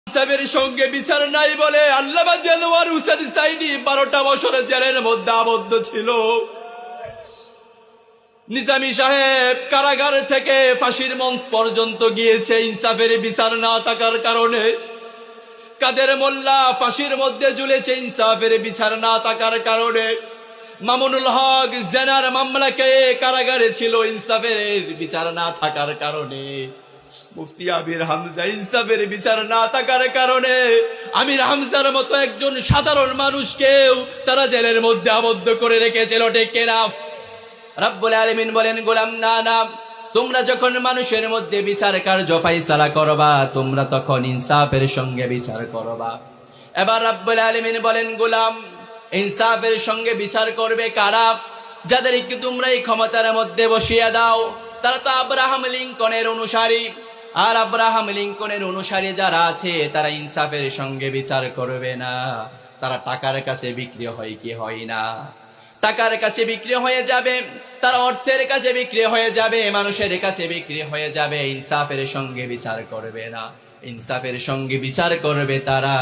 ইনসাফের সঙ্গে বিচার নাই বলে আল্লামা দেলোয়ার হোসেন সাইদি 12টা বছর জেলের মধ্যে আবদ্ধ ছিল। নিজামী সাহেব কারাগার থেকে ফাঁসির মঞ্চ পর্যন্ত গিয়েছে ইনসাফের বিচার না থাকার কারণে। কাদের মোল্লা ফাঁসির মধ্যে ঝুলেছে ইনসাফের বিচার না থাকার কারণে। মামুনুল হক জেনার মামলাকে কারাগারে ছিল ইনসাফের বিচার না থাকার কারণে। মুফতি আমির হামজা ইনসাফের বিচার না থাকার কারণে আমির হামজার মতো একজন সাধারণ মানুষকেও তারা জেলের মধ্যে আবদ্ধ করে রেখেছিল। ঠিক কিনা? রব্বুল আলামিন বলেন, গোলাম না না, তোমরা যখন মানুষের মধ্যে বিচার কার্য ফায়সালা করবা তোমরা তখন ইনসাফের সঙ্গে বিচার করবা। এবার রব্বুল আলামিন বলেন, গোলাম ইনসাফের সঙ্গে বিচার করবে কারা? যাদেরকে তোমরা এই ক্ষমতার মধ্যে বসিয়ে দাও তারা তো আব্রাহাম লিঙ্কনের অনুসারী। আর আব্রাহাম লিঙ্কনের অনুসারী যারা আছে তারা ইনসাফের সঙ্গে বিচার করবে না। তারা টাকার কাছে বিক্রি হয় কি হয় না? টাকার কাছে বিক্রি হয়ে যাবে, তারা অর্থের কাছে বিক্রি হয়ে যাবে, মানুষের কাছে বিক্রি হয়ে যাবে। ইনসাফের সঙ্গে বিচার করবে না। ইনসাফের সঙ্গে বিচার করবে তারা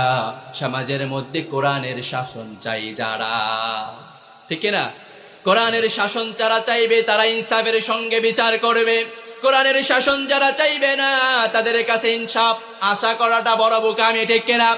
সমাজের মধ্যে কোরআনের শাসন চাই যারা। ঠিক না? কোরআনের শাসন যারা চাইবে তারা ইনসাফের সঙ্গে বিচার করবে। কোরআনের শাসন যারা চাইবে না তাদের কাছে ইনসাফ আশা করাটা বড় বোকামি। ঠিক না?